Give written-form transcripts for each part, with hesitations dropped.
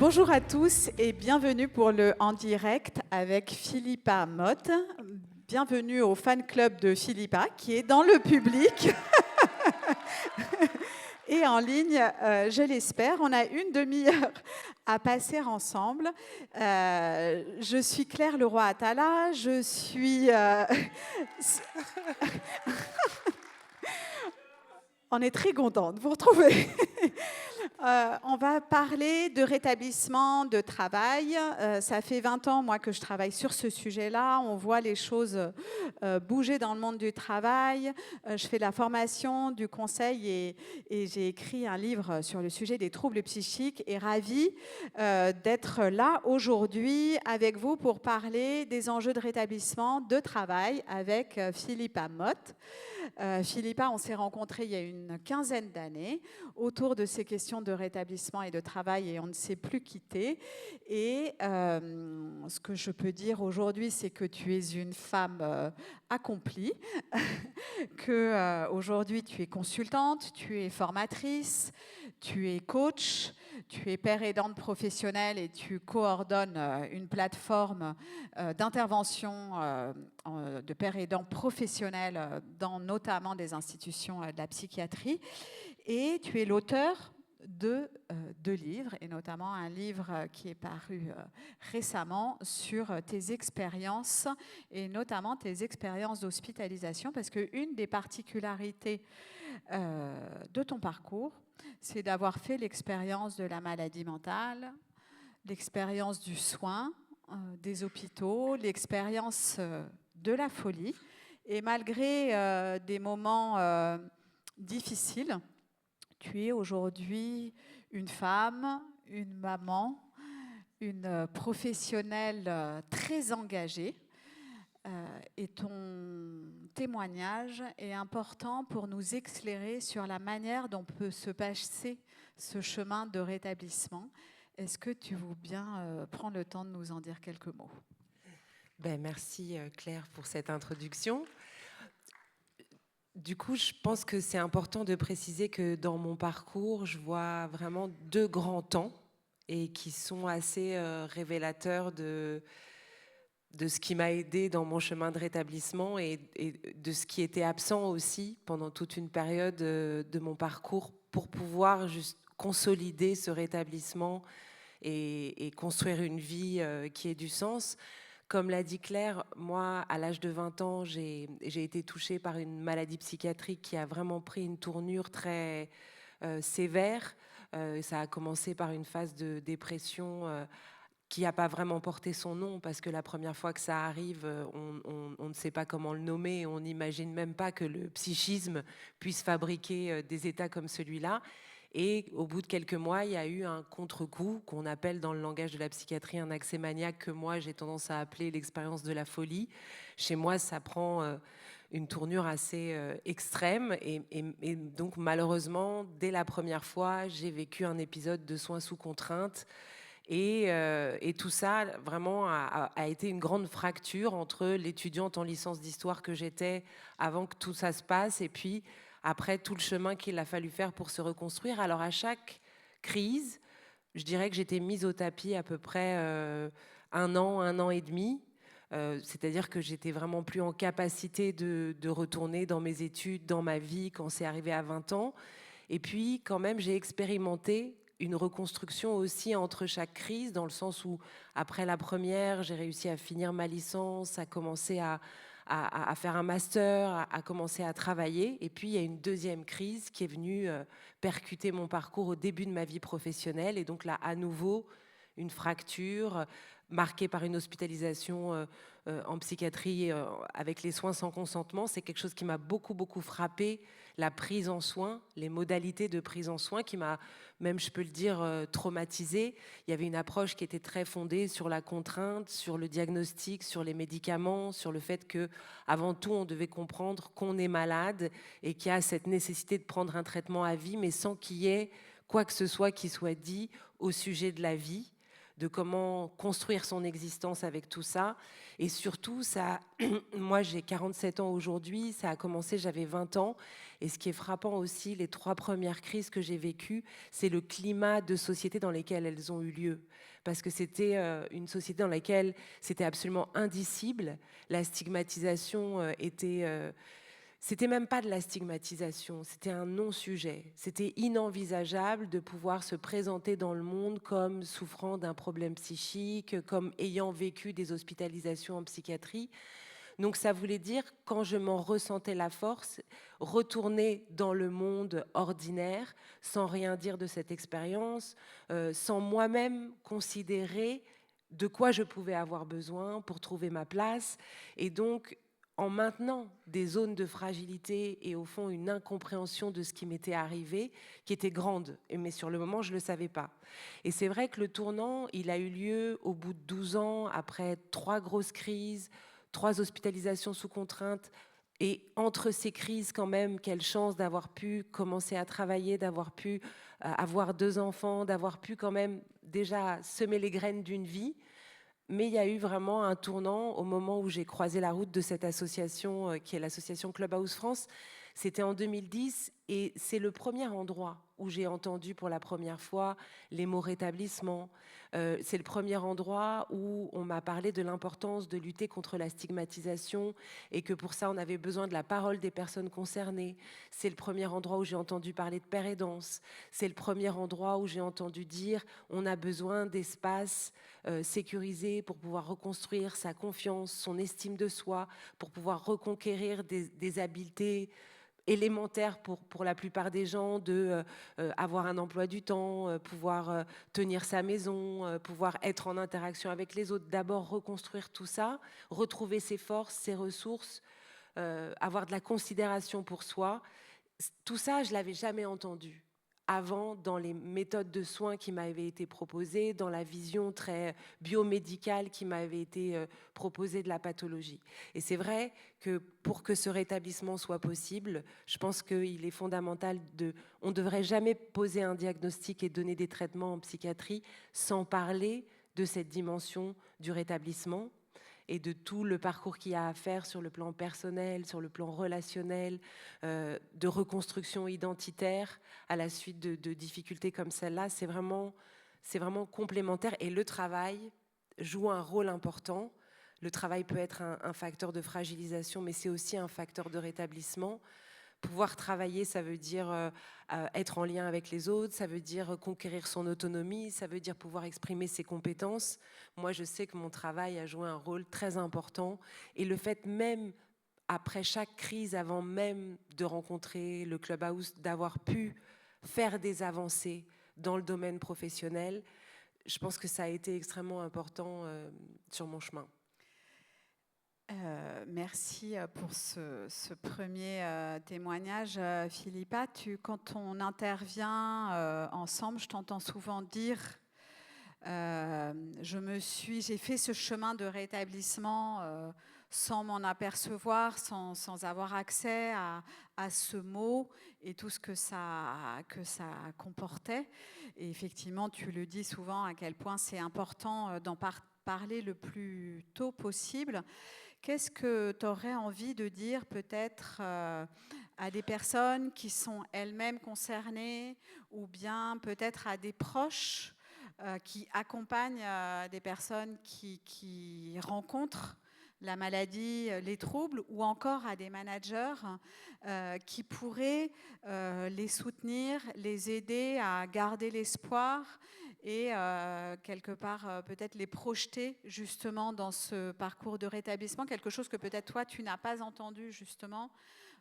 Bonjour à tous et bienvenue pour le En Direct avec Philippa Motte. Bienvenue au fan club de Philippa qui est dans le public et en ligne, je l'espère. On a une demi-heure à passer ensemble. Je suis Claire Leroy-Atala, je suis... On est très content de vous retrouver. On va parler de rétablissement de travail. Ça fait 20 ans, moi, que je travaille sur ce sujet-là. On voit les choses bouger dans le monde du travail. Je fais de la formation, du conseil et j'ai écrit un livre sur le sujet des troubles psychiques et ravie d'être là aujourd'hui avec vous pour parler des enjeux de rétablissement de travail avec Philippa Motte. Philippa, on s'est rencontrés il y a une quinzaine d'années autour de ces questions de rétablissement et de travail et on ne s'est plus quitté. Et ce que je peux dire aujourd'hui, c'est que tu es une femme accomplie, que aujourd'hui tu es consultante, tu es formatrice, tu es coach, tu es père aidante professionnelle et tu coordonnes une plateforme d'intervention de père aidant professionnels dans notamment des institutions de la psychiatrie. Et tu es l'auteur de deux livres, et notamment un livre qui est paru récemment sur tes expériences, et notamment tes expériences d'hospitalisation, parce qu'une des particularités de ton parcours, c'est d'avoir fait l'expérience de la maladie mentale, l'expérience du soin, des hôpitaux, l'expérience de la folie. Et malgré des moments difficiles, tu es aujourd'hui une femme, une maman, une professionnelle très engagée. Et ton témoignage est important pour nous éclairer sur la manière dont peut se passer ce chemin de rétablissement. Est-ce que tu veux bien prendre le temps de nous en dire quelques mots ? Merci Claire pour cette introduction. Du coup, je pense que c'est important de préciser que dans mon parcours, je vois vraiment deux grands temps et qui sont assez révélateurs de ce qui m'a aidé dans mon chemin de rétablissement et de ce qui était absent aussi pendant toute une période de mon parcours pour pouvoir juste consolider ce rétablissement et construire une vie qui ait du sens. Comme l'a dit Claire, moi, à l'âge de 20 ans, j'ai été touchée par une maladie psychiatrique qui a vraiment pris une tournure très sévère. Ça a commencé par une phase de dépression qui n'a pas vraiment porté son nom, parce que la première fois que ça arrive, on ne sait pas comment le nommer, on n'imagine même pas que le psychisme puisse fabriquer des états comme celui-là. Et au bout de quelques mois, il y a eu un contre-coup qu'on appelle dans le langage de la psychiatrie un accès maniaque, que moi j'ai tendance à appeler l'expérience de la folie. Chez moi, ça prend une tournure assez extrême et donc malheureusement, dès la première fois, j'ai vécu un épisode de soins sous contrainte. Et tout ça, vraiment, a été une grande fracture entre l'étudiante en licence d'histoire que j'étais avant que tout ça se passe et puis après tout le chemin qu'il a fallu faire pour se reconstruire. Alors à chaque crise, je dirais que j'étais mise au tapis à peu près un an et demi. C'est-à-dire que j'étais vraiment plus en capacité de retourner dans mes études, dans ma vie quand c'est arrivé à 20 ans. Et puis quand même, j'ai expérimenté une reconstruction aussi entre chaque crise, dans le sens où, après la première, j'ai réussi à finir ma licence, à commencer à faire un master, à commencer à travailler. Et puis, il y a une deuxième crise qui est venue percuter mon parcours au début de ma vie professionnelle. Et donc là, à nouveau, une fracture marquée par une hospitalisation en psychiatrie avec les soins sans consentement. C'est quelque chose qui m'a beaucoup frappé, la prise en soins, les modalités de prise en soins qui m'a, même je peux le dire, traumatisée. Il y avait une approche qui était très fondée sur la contrainte, sur le diagnostic, sur les médicaments, sur le fait que, avant tout, on devait comprendre qu'on est malade et qu'il y a cette nécessité de prendre un traitement à vie, mais sans qu'il y ait quoi que ce soit qui soit dit au sujet de la vie. de comment construire son existence avec tout ça. Et surtout, ça, moi j'ai 47 ans aujourd'hui, ça a commencé, j'avais 20 ans. Et ce qui est frappant aussi, les 3 premières crises que j'ai vécues, c'est le climat de société dans lesquelles elles ont eu lieu. Parce que c'était une société dans laquelle c'était absolument indicible. La stigmatisation était... C'était même pas de la stigmatisation, c'était un non-sujet. C'était inenvisageable de pouvoir se présenter dans le monde comme souffrant d'un problème psychique, comme ayant vécu des hospitalisations en psychiatrie. Donc ça voulait dire, quand je m'en ressentais la force, retourner dans le monde ordinaire, sans rien dire de cette expérience, sans moi-même considérer de quoi je pouvais avoir besoin pour trouver ma place. Et donc, en maintenant des zones de fragilité et au fond une incompréhension de ce qui m'était arrivé, qui était grande, mais sur le moment je ne le savais pas. Et c'est vrai que le tournant, il a eu lieu au bout de 12 ans, après 3 grosses crises, 3 hospitalisations sous contrainte. Et entre ces crises, quand même, quelle chance d'avoir pu commencer à travailler, d'avoir pu avoir 2 enfants, d'avoir pu quand même déjà semer les graines d'une vie. Mais il y a eu vraiment un tournant au moment où j'ai croisé la route de cette association qui est l'association Clubhouse France. C'était en 2010 et c'est le premier endroit où j'ai entendu pour la première fois les mots rétablissement. C'est le premier endroit où on m'a parlé de l'importance de lutter contre la stigmatisation et que pour ça on avait besoin de la parole des personnes concernées. C'est le premier endroit où j'ai entendu parler de père aidance. C'est le premier endroit où j'ai entendu dire on a besoin d'espaces sécurisés pour pouvoir reconstruire sa confiance, son estime de soi, pour pouvoir reconquérir des habiletés élémentaire pour la plupart des gens de avoir un emploi du temps, pouvoir tenir sa maison, pouvoir être en interaction avec les autres. D'abord reconstruire tout ça, retrouver ses forces, ses ressources, avoir de la considération pour soi. Tout ça, je ne l'avais jamais entendu avant dans les méthodes de soins qui m'avaient été proposées, dans la vision très biomédicale qui m'avait été proposée de la pathologie. Et c'est vrai que pour que ce rétablissement soit possible, je pense qu'il est fondamental on ne devrait jamais poser un diagnostic et donner des traitements en psychiatrie sans parler de cette dimension du rétablissement et de tout le parcours qu'il y a à faire sur le plan personnel, sur le plan relationnel, de reconstruction identitaire à la suite de difficultés comme celle-là. C'est vraiment complémentaire et le travail joue un rôle important. Le travail peut être un facteur de fragilisation, mais c'est aussi un facteur de rétablissement. Pouvoir travailler, ça veut dire être en lien avec les autres, ça veut dire conquérir son autonomie, ça veut dire pouvoir exprimer ses compétences. Moi, je sais que mon travail a joué un rôle très important. Et le fait même, après chaque crise, avant même de rencontrer le Clubhouse, d'avoir pu faire des avancées dans le domaine professionnel, je pense que ça a été extrêmement important sur mon chemin. Merci pour ce premier témoignage, Philippa. Quand on intervient ensemble, je t'entends souvent dire j'ai fait ce chemin de rétablissement sans m'en apercevoir, sans avoir accès à ce mot et tout ce que ça comportait. Et effectivement, tu le dis souvent à quel point c'est important d'en parler le plus tôt possible. Qu'est-ce que tu aurais envie de dire peut-être à des personnes qui sont elles-mêmes concernées ou bien peut-être à des proches qui accompagnent des personnes qui rencontrent la maladie, les troubles, ou encore à des managers qui pourraient les soutenir, les aider à garder l'espoir et quelque part peut-être les projeter justement dans ce parcours de rétablissement, quelque chose que peut-être toi tu n'as pas entendu justement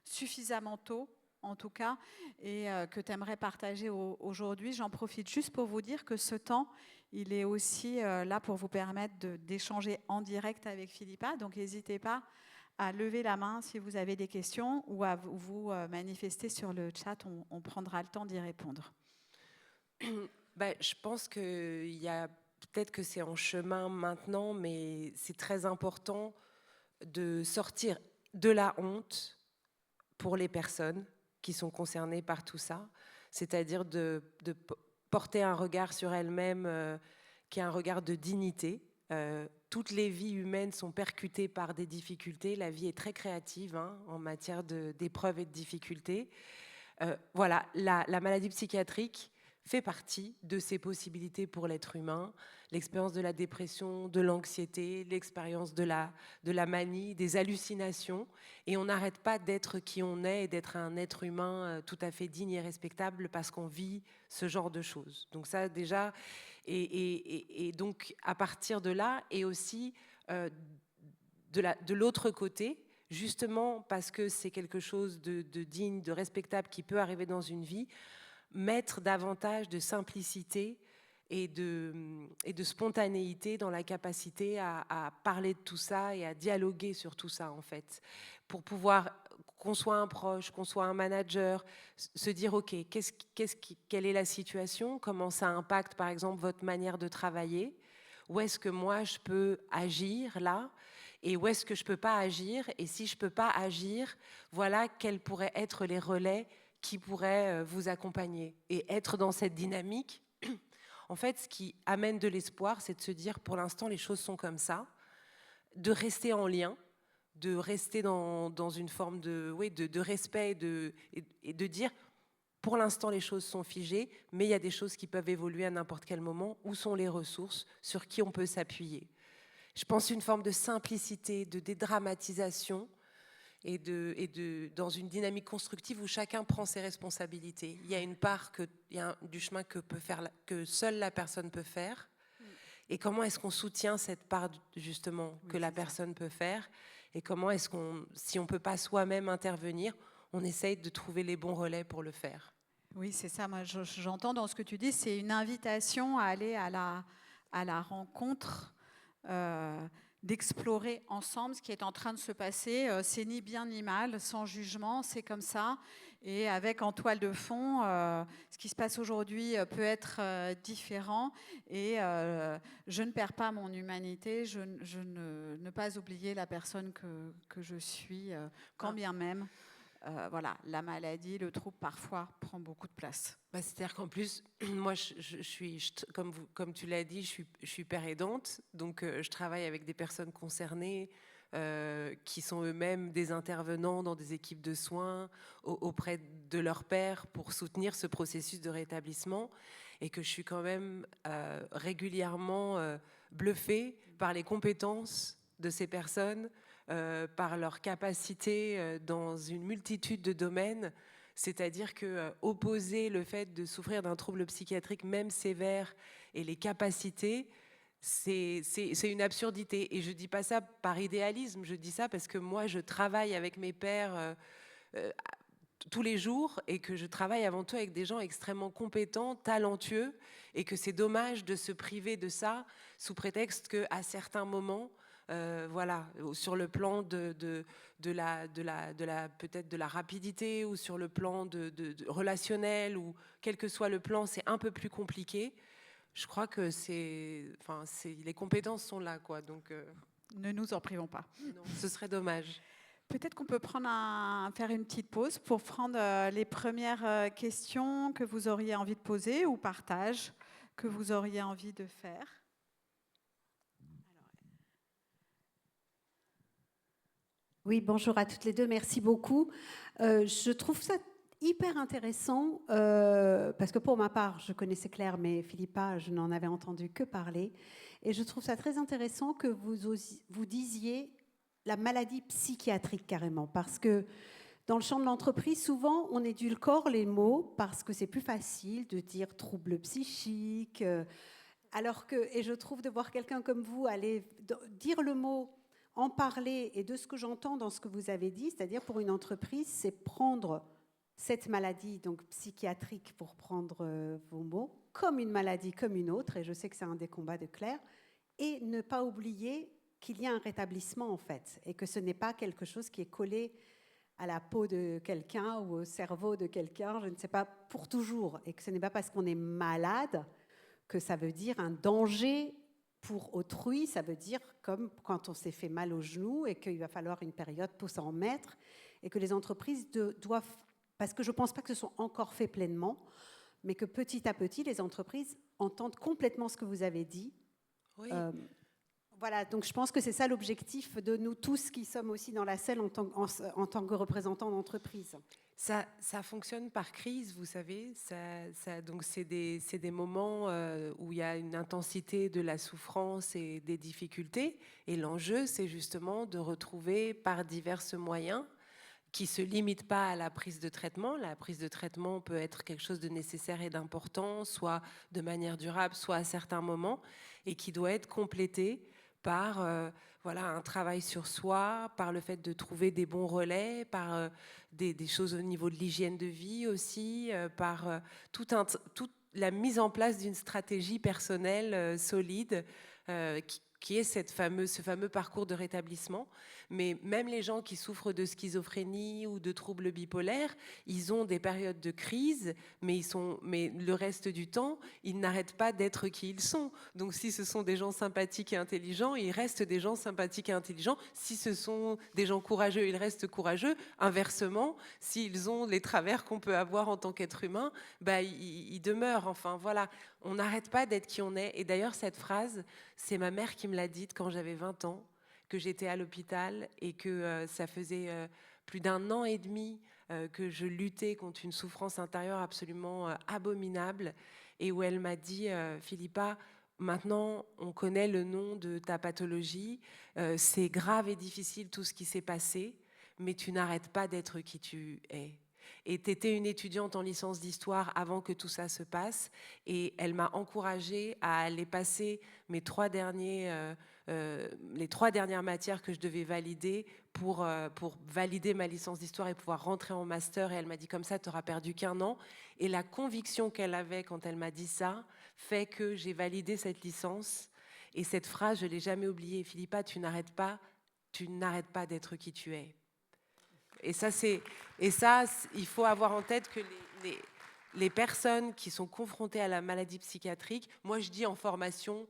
suffisamment tôt en tout cas, et que tu aimerais partager aujourd'hui. J'en profite juste pour vous dire que ce temps, il est aussi là pour vous permettre d'échanger en direct avec Philippa, donc n'hésitez pas à lever la main si vous avez des questions ou à vous manifester sur le chat, on prendra le temps d'y répondre. Je pense qu'il y a peut-être que c'est en chemin maintenant, mais c'est très important de sortir de la honte pour les personnes qui sont concernées par tout ça, c'est-à-dire de porter un regard sur elles-mêmes qui est un regard de dignité. Toutes les vies humaines sont percutées par des difficultés. La vie est très créative en matière d'épreuves et de difficultés. Voilà, la maladie psychiatrique fait partie de ces possibilités pour l'être humain. L'expérience de la dépression, de l'anxiété, l'expérience de la manie, des hallucinations. Et on n'arrête pas d'être qui on est et d'être un être humain tout à fait digne et respectable parce qu'on vit ce genre de choses. Donc ça déjà, et donc à partir de là, et aussi de l'autre côté, justement parce que c'est quelque chose de digne, de respectable qui peut arriver dans une vie, mettre davantage de simplicité et de spontanéité dans la capacité à parler de tout ça et à dialoguer sur tout ça, en fait, pour pouvoir, qu'on soit un proche, qu'on soit un manager, se dire, OK, quelle est la situation, comment ça impacte, par exemple, votre manière de travailler, où est-ce que moi, je peux agir là, et où est-ce que je ne peux pas agir, et si je ne peux pas agir, voilà quels pourraient être les relais qui pourraient vous accompagner. Et être dans cette dynamique, en fait, ce qui amène de l'espoir, c'est de se dire, pour l'instant, les choses sont comme ça, de rester en lien, de rester dans une forme de respect et de dire, pour l'instant, les choses sont figées, mais il y a des choses qui peuvent évoluer à n'importe quel moment. Où sont les ressources sur qui on peut s'appuyer? Je pense une forme de simplicité, de dédramatisation, et dans une dynamique constructive où chacun prend ses responsabilités. Il y a une part du chemin que seule la personne peut faire. Et comment est-ce qu'on soutient cette part, justement, que la personne peut faire? Et comment est-ce qu'on, si on ne peut pas soi-même intervenir, on essaye de trouver les bons relais pour le faire? Oui, c'est ça. Moi, j'entends dans ce que tu dis, c'est une invitation à aller à la rencontre, d'explorer ensemble ce qui est en train de se passer. C'est ni bien ni mal, sans jugement, c'est comme ça. Et avec en toile de fond, ce qui se passe aujourd'hui peut être différent. Et je ne perds pas mon humanité, je ne pas oublier la personne que je suis, quand bien même. Voilà, la maladie, le trouble, parfois, prend beaucoup de place. C'est-à-dire qu'en plus, moi, je suis, comme tu l'as dit, je suis père aidante, donc je travaille avec des personnes concernées qui sont eux-mêmes des intervenants dans des équipes de soins auprès de leur père pour soutenir ce processus de rétablissement, et que je suis quand même régulièrement bluffée par les compétences de ces personnes, par leur capacité dans une multitude de domaines. C'est-à-dire que opposer le fait de souffrir d'un trouble psychiatrique, même sévère, et les capacités, c'est une absurdité. Et je ne dis pas ça par idéalisme, je dis ça parce que moi, je travaille avec mes pairs tous les jours, et que je travaille avant tout avec des gens extrêmement compétents, talentueux, et que c'est dommage de se priver de ça sous prétexte qu'à certains moments, voilà, sur le plan peut-être de la rapidité, ou sur le plan relationnel, ou quel que soit le plan, c'est un peu plus compliqué. Je crois que les compétences sont là, quoi. Donc, ne nous en privons pas. Non, ce serait dommage. Peut-être qu'on peut faire une petite pause pour prendre les premières questions que vous auriez envie de poser, ou partages que vous auriez envie de faire. Oui, bonjour à toutes les deux, merci beaucoup. Je trouve ça hyper intéressant parce que pour ma part, je connaissais Claire, mais Philippa, je n'en avais entendu que parler. Et je trouve ça très intéressant que vous disiez la maladie psychiatrique carrément, parce que dans le champ de l'entreprise, souvent, on édulcore les mots parce que c'est plus facile de dire trouble psychique. Alors que, et je trouve de voir quelqu'un comme vous aller dire le mot, en parler, et de ce que j'entends dans ce que vous avez dit, c'est-à-dire pour une entreprise, c'est prendre cette maladie donc psychiatrique, pour prendre vos mots, comme une maladie comme une autre, et je sais que c'est un des combats de Claire, et ne pas oublier qu'il y a un rétablissement en fait, et que ce n'est pas quelque chose qui est collé à la peau de quelqu'un ou au cerveau de quelqu'un, je ne sais pas, pour toujours, et que ce n'est pas parce qu'on est malade que ça veut dire un danger pour autrui. Ça veut dire comme quand on s'est fait mal au genou et qu'il va falloir une période pour s'en remettre, et que les entreprises doivent, parce que je ne pense pas que ce soit encore fait pleinement, mais que petit à petit, les entreprises entendent complètement ce que vous avez dit. Oui. Voilà, donc je pense que c'est ça l'objectif de nous tous qui sommes aussi dans la salle en tant que représentants d'entreprise. Ça fonctionne par crise, vous savez. Donc c'est des moments où il y a une intensité de la souffrance et des difficultés. Et l'enjeu, c'est justement de retrouver par divers moyens qui ne se limitent pas à la prise de traitement. La prise de traitement peut être quelque chose de nécessaire et d'important, soit de manière durable, soit à certains moments, et qui doit être complétée par un travail sur soi, par le fait de trouver des bons relais, par des choses au niveau de l'hygiène de vie aussi, par toute la mise en place d'une stratégie personnelle solide qui est ce fameux parcours de rétablissement. Mais même les gens qui souffrent de schizophrénie ou de troubles bipolaires, ils ont des périodes de crise, mais le reste du temps, ils n'arrêtent pas d'être qui ils sont. Donc si ce sont des gens sympathiques et intelligents, ils restent des gens sympathiques et intelligents. Si ce sont des gens courageux, ils restent courageux. Inversement, s'ils ont les travers qu'on peut avoir en tant qu'être humain, ils demeurent. Enfin voilà, on n'arrête pas d'être qui on est. Et d'ailleurs, cette phrase, c'est ma mère qui me l'a dite quand j'avais 20 ans, que j'étais à l'hôpital et que ça faisait plus d'1 an et demi que je luttais contre une souffrance intérieure absolument abominable, et où elle m'a dit Philippa, maintenant on connaît le nom de ta pathologie, c'est grave et difficile tout ce qui s'est passé, mais tu n'arrêtes pas d'être qui tu es. Et tu étais une étudiante en licence d'histoire avant que tout ça se passe, et elle m'a encouragée à aller passer les 3 dernières matières que je devais valider pour valider ma licence d'histoire et pouvoir rentrer en master. Et elle m'a dit, comme ça, tu n'auras perdu qu'1 an. Et la conviction qu'elle avait quand elle m'a dit ça fait que j'ai validé cette licence. Et cette phrase, je ne l'ai jamais oubliée. Philippa, tu n'arrêtes pas d'être qui tu es. Et ça, il faut avoir en tête que les personnes qui sont confrontées à la maladie psychiatrique, moi je dis en formation,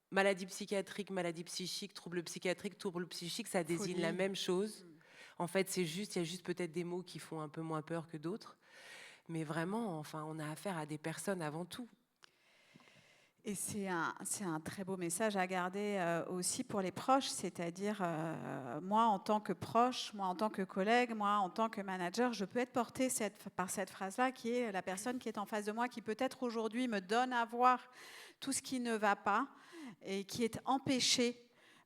maladie psychiatrique, maladie psychique, trouble psychiatrique, trouble psychique, ça désigne la même chose. En fait, il y a juste peut-être des mots qui font un peu moins peur que d'autres. Mais vraiment, enfin, on a affaire à des personnes avant tout. Et c'est un très beau message à garder aussi pour les proches, c'est-à-dire moi en tant que proche, moi en tant que collègue, moi en tant que manager, je peux être portée par cette phrase-là qui est la personne qui est en face de moi, qui peut-être aujourd'hui me donne à voir tout ce qui ne va pas et qui est empêchée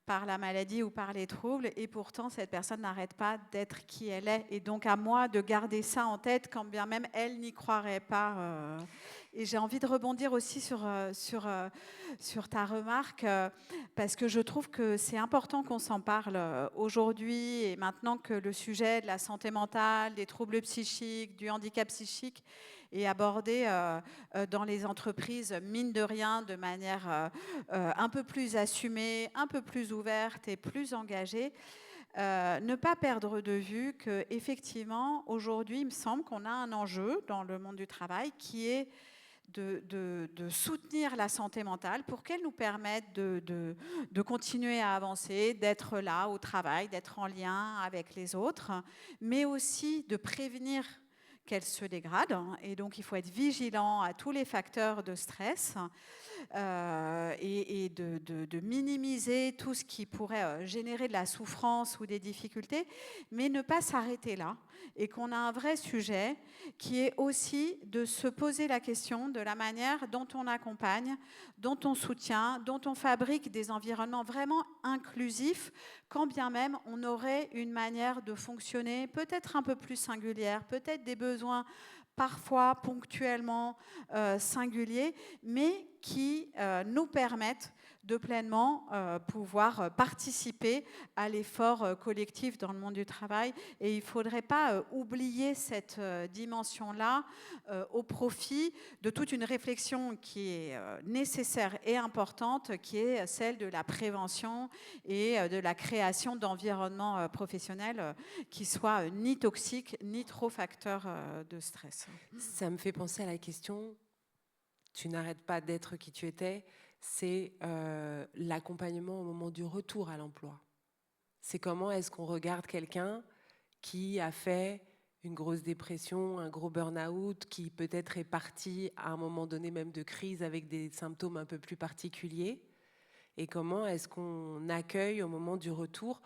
par la maladie ou par les troubles, et pourtant cette personne n'arrête pas d'être qui elle est. Et donc à moi de garder ça en tête, quand bien même elle n'y croirait pas. Et j'ai envie de rebondir aussi sur ta remarque, parce que je trouve que c'est important qu'on s'en parle aujourd'hui, et maintenant que le sujet de la santé mentale, des troubles psychiques, du handicap psychique est abordé dans les entreprises, mine de rien, de manière un peu plus assumée, un peu plus ouverte et plus engagée. Ne pas perdre de vue qu'effectivement, aujourd'hui, il me semble qu'on a un enjeu dans le monde du travail qui est de soutenir la santé mentale pour qu'elle nous permette de continuer à avancer, d'être là au travail, d'être en lien avec les autres, mais aussi de prévenir qu'elle se dégrade. Et donc, il faut être vigilant à tous les facteurs de stress et de minimiser tout ce qui pourrait générer de la souffrance ou des difficultés, mais ne pas s'arrêter là. Et qu'on a un vrai sujet qui est aussi de se poser la question de la manière dont on accompagne, dont on soutient, dont on fabrique des environnements vraiment inclusifs, quand bien même on aurait une manière de fonctionner peut-être un peu plus singulière, peut-être des besoins parfois ponctuellement singuliers, mais qui nous permettent de pleinement pouvoir participer à l'effort collectif dans le monde du travail. Et il ne faudrait pas oublier cette dimension-là au profit de toute une réflexion qui est nécessaire et importante, qui est celle de la prévention et de la création d'environnements professionnels qui soient ni toxiques ni trop facteurs de stress. Ça me fait penser à la question, tu n'arrêtes pas d'être qui tu étais, c'est l'accompagnement au moment du retour à l'emploi. C'est comment est-ce qu'on regarde quelqu'un qui a fait une grosse dépression, un gros burn-out, qui peut-être est parti à un moment donné même de crise avec des symptômes un peu plus particuliers. Et comment est-ce qu'on accueille au moment du retour,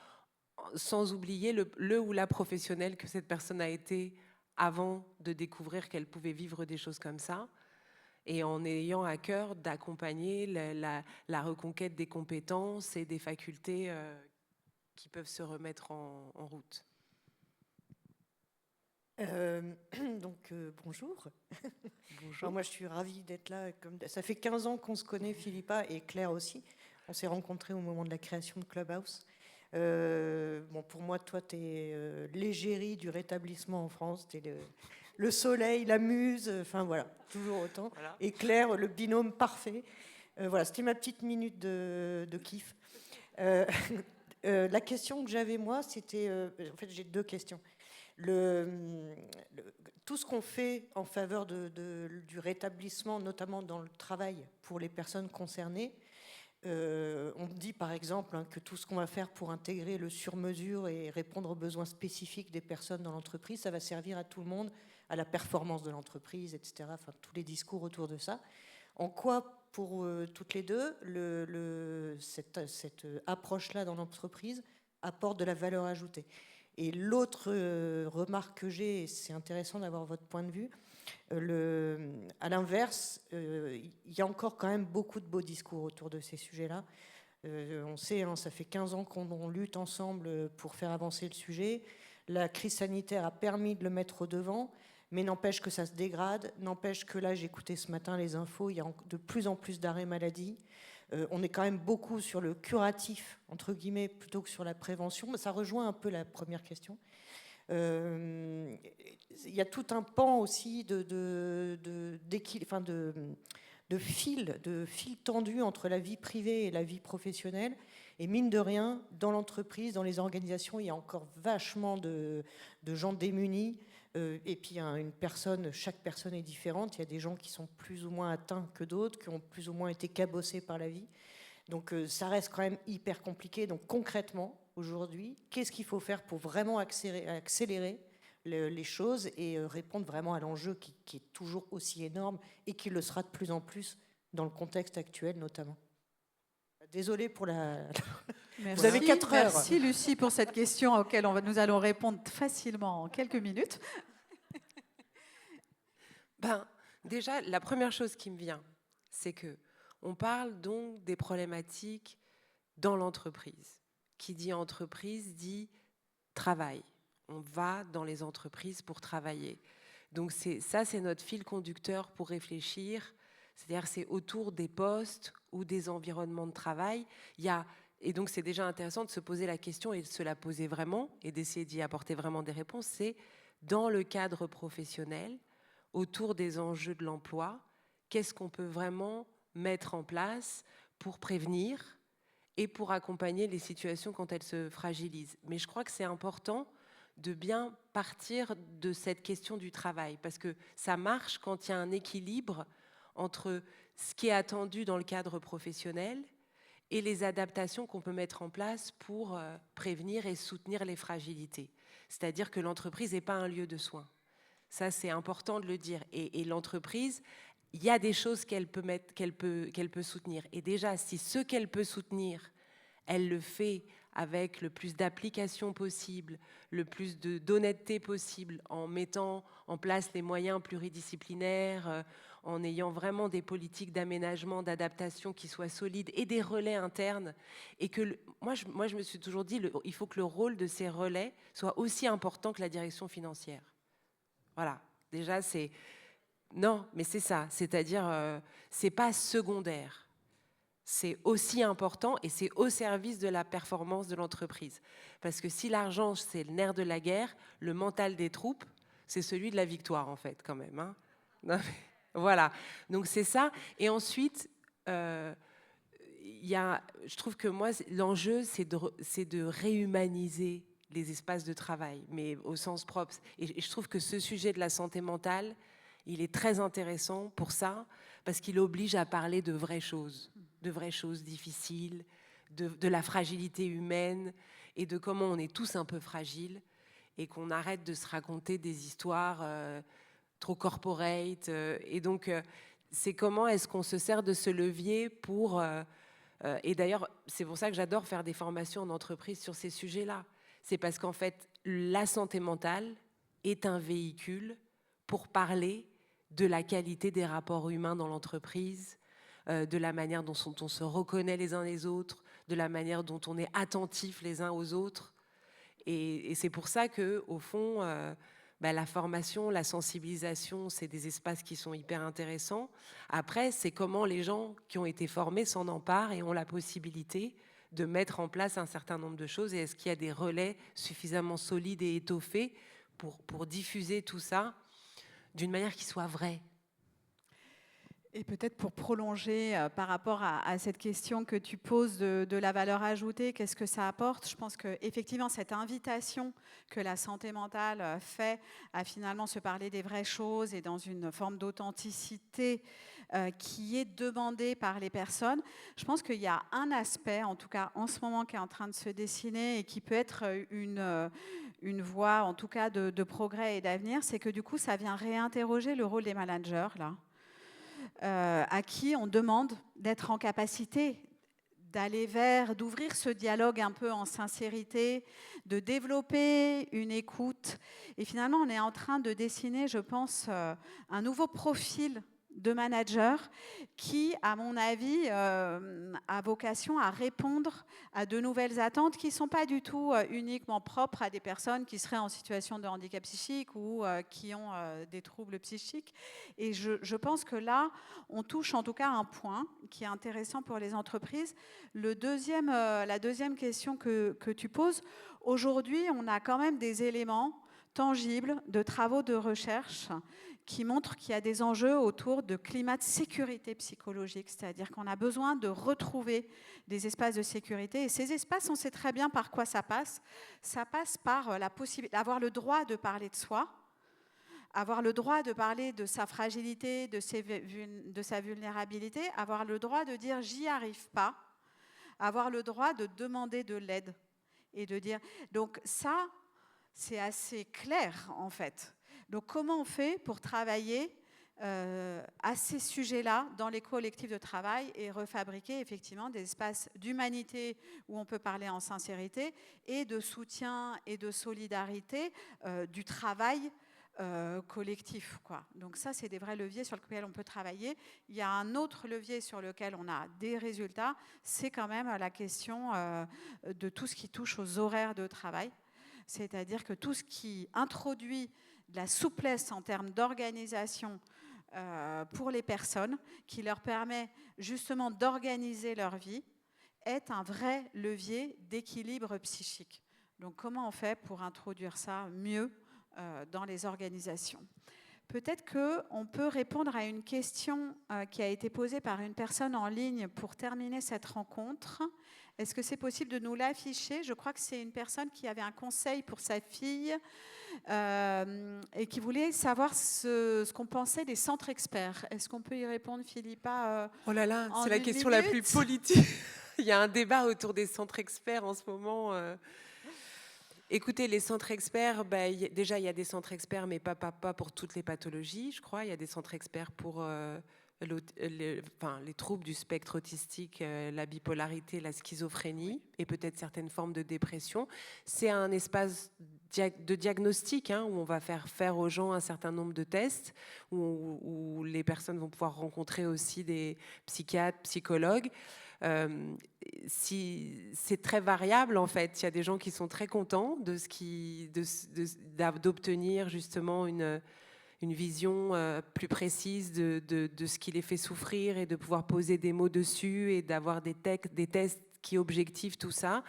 sans oublier le ou la professionnelle que cette personne a été avant de découvrir qu'elle pouvait vivre des choses comme ça, et en ayant à cœur d'accompagner la reconquête des compétences et des facultés qui peuvent se remettre en route. Bonjour. Bonjour. Alors, moi, je suis ravie d'être là. Ça fait 15 ans qu'on se connaît, Philippa, et Claire aussi. On s'est rencontrés au moment de la création de Clubhouse. Pour moi, toi, tu es l'égérie du rétablissement en France. Tu es le soleil, la muse, enfin voilà, toujours autant. Voilà. Et Claire, le binôme parfait. Voilà, c'était ma petite minute de kiff. La question que j'avais, moi, c'était... en fait, j'ai 2 questions. Tout ce qu'on fait en faveur du rétablissement, notamment dans le travail pour les personnes concernées, on dit par exemple que tout ce qu'on va faire pour intégrer le sur-mesure et répondre aux besoins spécifiques des personnes dans l'entreprise, ça va servir à tout le monde, à la performance de l'entreprise, etc. Enfin, tous les discours autour de ça. En quoi, pour toutes les deux, cette approche-là dans l'entreprise apporte de la valeur ajoutée? Et l'autre remarque que j'ai, et c'est intéressant d'avoir votre point de vue, à l'inverse, il y a encore quand même beaucoup de beaux discours autour de ces sujets-là. On sait, ça fait 15 ans qu'on lutte ensemble pour faire avancer le sujet. La crise sanitaire a permis de le mettre au devant, mais n'empêche que ça se dégrade, n'empêche que là, j'écoutais ce matin les infos, il y a de plus en plus d'arrêts maladie. On est quand même beaucoup sur le curatif, entre guillemets, plutôt que sur la prévention. Ça rejoint un peu la première question. Il y a tout un pan aussi de fil tendu entre la vie privée et la vie professionnelle. Et mine de rien, dans l'entreprise, dans les organisations, il y a encore vachement de gens démunis. Et puis, chaque personne est différente. Il y a des gens qui sont plus ou moins atteints que d'autres, qui ont plus ou moins été cabossés par la vie. Donc, ça reste quand même hyper compliqué. Donc, concrètement, aujourd'hui, qu'est-ce qu'il faut faire pour vraiment accélérer les choses et répondre vraiment à l'enjeu qui est toujours aussi énorme et qui le sera de plus en plus dans le contexte actuel, notamment? Désolée pour la... Merci, Vous avez 4 heures. Merci Lucie pour cette question auquel nous allons répondre facilement en quelques minutes. Déjà, la première chose qui me vient, c'est que on parle donc des problématiques dans l'entreprise. Qui dit entreprise dit travail. On va dans les entreprises pour travailler. Donc c'est notre fil conducteur pour réfléchir. C'est-à-dire c'est autour des postes ou des environnements de travail. Et donc c'est déjà intéressant de se poser la question et de se la poser vraiment et d'essayer d'y apporter vraiment des réponses. C'est dans le cadre professionnel, autour des enjeux de l'emploi, qu'est-ce qu'on peut vraiment mettre en place pour prévenir et pour accompagner les situations quand elles se fragilisent. Mais je crois que c'est important de bien partir de cette question du travail, parce que ça marche quand il y a un équilibre entre ce qui est attendu dans le cadre professionnel et les adaptations qu'on peut mettre en place pour prévenir et soutenir les fragilités. C'est-à-dire que l'entreprise n'est pas un lieu de soins. Ça, c'est important de le dire. Et l'entreprise, il y a des choses qu'elle peut soutenir. Et déjà, si ce qu'elle peut soutenir, elle le fait avec le plus d'application possible, le plus d'honnêteté possible, en mettant en place les moyens pluridisciplinaires, en ayant vraiment des politiques d'aménagement, d'adaptation qui soient solides et des relais internes. Et que moi, je me suis toujours dit, il faut que le rôle de ces relais soit aussi important que la direction financière. Voilà, déjà, c'est... Non, mais c'est ça, c'est-à-dire, c'est pas secondaire. C'est aussi important et c'est au service de la performance de l'entreprise. Parce que si l'argent, c'est le nerf de la guerre, le mental des troupes, c'est celui de la victoire, en fait, quand même. Hein. Non, mais, voilà, donc c'est ça. Et ensuite, je trouve que moi, l'enjeu, c'est de réhumaniser les espaces de travail, mais au sens propre. Et je trouve que ce sujet de la santé mentale, il est très intéressant pour ça, parce qu'il oblige à parler de vraies choses difficiles, de la fragilité humaine et de comment on est tous un peu fragiles. et qu'on arrête de se raconter des histoires trop corporate. Et donc, c'est comment est-ce qu'on se sert de ce levier pour... et d'ailleurs, c'est pour ça que j'adore faire des formations en entreprise sur ces sujets-là. C'est parce qu'en fait, la santé mentale est un véhicule pour parler de la qualité des rapports humains dans l'entreprise, de la manière dont on se reconnaît les uns les autres, de la manière dont on est attentif les uns aux autres. Et c'est pour ça qu'au fond, la formation, la sensibilisation, c'est des espaces qui sont hyper intéressants. Après, c'est comment les gens qui ont été formés s'en emparent et ont la possibilité de mettre en place un certain nombre de choses. Et est-ce qu'il y a des relais suffisamment solides et étoffés pour diffuser tout ça d'une manière qui soit vraie? Et peut-être pour prolonger par rapport à cette question que tu poses de la valeur ajoutée, qu'est-ce que ça apporte? Je pense qu'effectivement, cette invitation que la santé mentale fait à finalement se parler des vraies choses et dans une forme d'authenticité qui est demandée par les personnes, je pense qu'il y a un aspect, en tout cas en ce moment, qui est en train de se dessiner et qui peut être une voie, en tout cas, de progrès et d'avenir, c'est que du coup, ça vient réinterroger le rôle des managers, là. À qui on demande d'être en capacité d'aller vers, d'ouvrir ce dialogue un peu en sincérité, de développer une écoute. Et finalement, on est en train de dessiner, je pense, un nouveau profil de manager qui, à mon avis, a vocation à répondre à de nouvelles attentes qui ne sont pas du tout uniquement propres à des personnes qui seraient en situation de handicap psychique ou qui ont des troubles psychiques. Et je pense que là, on touche en tout cas un point qui est intéressant pour les entreprises. La deuxième question que tu poses, aujourd'hui, on a quand même des éléments tangibles de travaux de recherche qui montrent qu'il y a des enjeux autour de climat de sécurité psychologique, c'est-à-dire qu'on a besoin de retrouver des espaces de sécurité. Et ces espaces, on sait très bien par quoi ça passe. Ça passe par la possibilité d'avoir le droit de parler de soi, avoir le droit de parler de sa fragilité, de sa vulnérabilité, avoir le droit de dire « j'y arrive pas », avoir le droit de demander de l'aide et de dire... Donc ça, c'est assez clair en fait. Donc comment on fait pour travailler à ces sujets-là dans les collectifs de travail et refabriquer effectivement des espaces d'humanité où on peut parler en sincérité et de soutien et de solidarité du travail collectif, quoi. Donc ça, c'est des vrais leviers sur lesquels on peut travailler. Il y a un autre levier sur lequel on a des résultats, c'est quand même la question de tout ce qui touche aux horaires de travail. C'est-à-dire que tout ce qui introduit de la souplesse en termes d'organisation pour les personnes, qui leur permet justement d'organiser leur vie, est un vrai levier d'équilibre psychique. Donc comment on fait pour introduire ça mieux dans les organisations? Peut-être qu'on peut répondre à une question qui a été posée par une personne en ligne pour terminer cette rencontre. Est-ce que c'est possible de nous l'afficher? Je crois que c'est une personne qui avait un conseil pour sa fille et qui voulait savoir ce qu'on pensait des centres experts. Est-ce qu'on peut y répondre, Philippa? Oh là là, c'est la question la plus politique. Il y a un débat autour des centres experts en ce moment. Écoutez, les centres experts, déjà il y a des centres experts, mais pas pour toutes les pathologies, je crois. Il y a des centres experts pour les troubles du spectre autistique, la bipolarité, la schizophrénie et peut-être certaines formes de dépression. C'est un espace de diagnostic où on va faire aux gens un certain nombre de tests, où les personnes vont pouvoir rencontrer aussi des psychiatres, psychologues. C'est très variable en fait. Il y a des gens qui sont très contents d'obtenir justement une vision plus précise de ce qui les fait souffrir et de pouvoir poser des mots dessus et d'avoir des tests qui objectivent tout ça.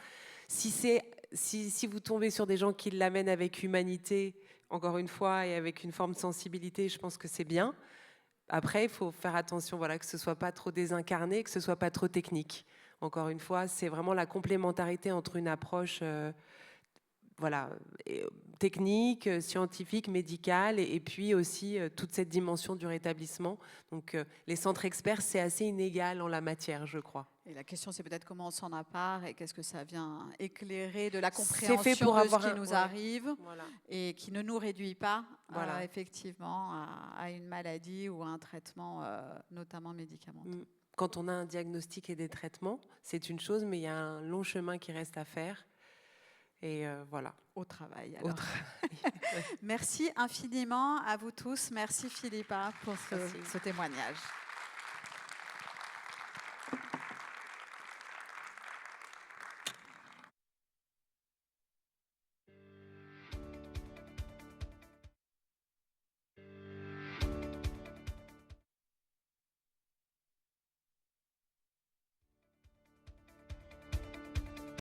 Si vous tombez sur des gens qui l'amènent avec humanité, encore une fois, et avec une forme de sensibilité, je pense que c'est bien. Après, il faut faire attention, que ce ne soit pas trop désincarné, que ce ne soit pas trop technique. Encore une fois, c'est vraiment la complémentarité entre une approche voilà, technique, scientifique, médicale, et puis aussi toute cette dimension du rétablissement. Donc les centres experts, c'est assez inégal en la matière, je crois. Et la question, c'est peut-être comment on s'en empare et qu'est-ce que ça vient éclairer de la C'est compréhension fait pour de ce avoir qui nous arrive Voilà. et qui ne nous réduit pas Voilà. effectivement à une maladie ou à un traitement, notamment médicamenteux. Quand on a un diagnostic et des traitements, c'est une chose, mais il y a un long chemin qui reste à faire. Et voilà. Au travail, alors. Merci infiniment à vous tous. Merci Philippa pour ce témoignage.